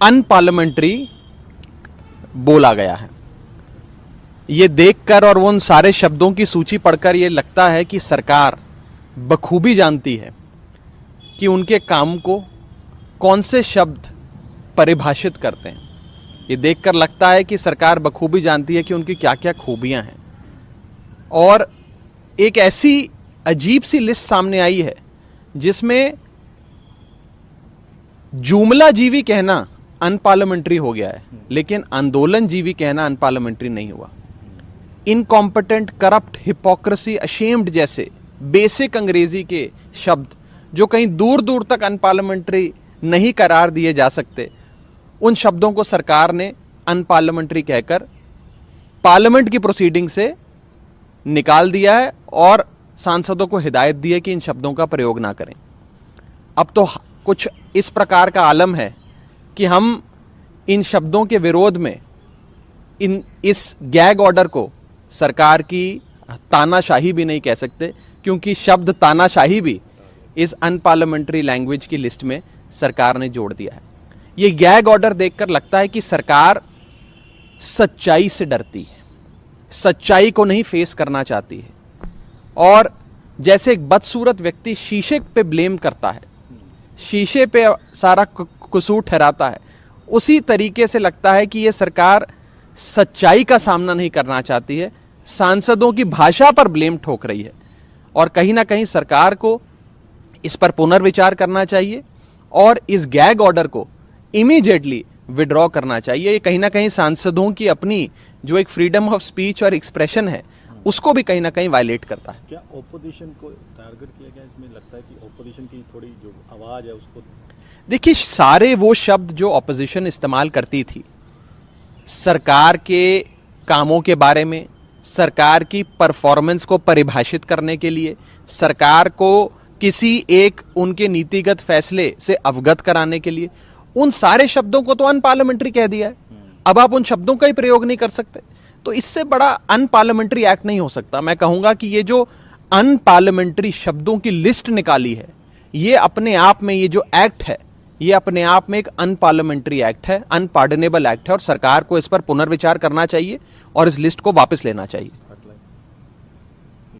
Unparliamentary बोला गया है। ये देखकर और उन सारे शब्दों की सूची पढ़कर ये लगता है कि सरकार बखूबी जानती है कि उनके काम को कौन से शब्द परिभाषित करते हैं। ये देखकर लगता है कि सरकार बखूबी जानती है कि उनकी क्या क्या खूबियां हैं। और एक ऐसी अजीब सी लिस्ट सामने आई है जिसमें जुमला जीवी कहना अनपार्लियामेंट्री हो गया है, लेकिन आंदोलन जीवी कहना अनपार्लियामेंट्री नहीं हुआ। इनकॉम्पिटेंट, करप्ट, हिपोक्रेसी, अशेम्ड जैसे बेसिक अंग्रेजी के शब्द जो कहीं दूर दूर तक अनपार्लियामेंट्री नहीं करार दिए जा सकते, उन शब्दों को सरकार ने अनपार्लियामेंट्री कहकर पार्लियामेंट की प्रोसीडिंग से निकाल दिया है और सांसदों को हिदायत दी है कि इन शब्दों का प्रयोग ना करें। अब तो कुछ इस प्रकार का आलम है कि हम इन शब्दों के विरोध में इस गैग ऑर्डर को सरकार की तानाशाही भी नहीं कह सकते, क्योंकि शब्द तानाशाही भी इस अनपार्लियामेंट्री लैंग्वेज की लिस्ट में सरकार ने जोड़ दिया है। ये गैग ऑर्डर देखकर लगता है कि सरकार सच्चाई से डरती है, सच्चाई को नहीं फेस करना चाहती है। और जैसे एक बदसूरत व्यक्ति शीशे पे ब्लेम करता है, शीशे पे सारा कसूर ठहराता है, उसी तरीके से लगता है कि यह सरकार सच्चाई का सामना नहीं करना चाहती है, सांसदों की भाषा पर ब्लेम ठोक रही है। और कहीं ना कहीं सरकार को इस पर पुनर्विचार करना चाहिए और इस गैग ऑर्डर को इमीडिएटली विड्रॉ करना चाहिए। ये कहीं ना कहीं सांसदों की अपनी जो एक फ्रीडम ऑफ स्पीच और एक्सप्रेशन है उसको भी कहीं ना कहीं वायलेट करता है। क्या ओपोजिशन को टारगेट किया गया? इसमें लगता है कि ओपोजिशन की थोड़ी जो आवाज है उसको, देखिए, सारे वो शब्द जो ऑपोजिशन इस्तेमाल करती थी सरकार के कामों के बारे में, सरकार की परफॉर्मेंस को परिभाषित करने के लिए, सरकार को किसी एक उनके नीतिगत फैसले से अवगत कराने के लिए, उन सारे शब्दों को तो अनपार्लियामेंट्री कह दिया है। अब आप उन शब्दों का ही प्रयोग नहीं कर सकते, तो इससे बड़ा अनपार्लियामेंट्री एक्ट नहीं हो सकता। मैं कहूंगा कि ये जो अनपार्लियामेंट्री शब्दों की लिस्ट निकाली है, ये अपने आप में, ये जो एक्ट है, ये अपने आप में एक अनपार्लियामेंट्री एक्ट है, अनपार्डनेबल एक्ट है, और सरकार को इस पर पुनर्विचार करना चाहिए और इस लिस्ट को वापस लेना चाहिए।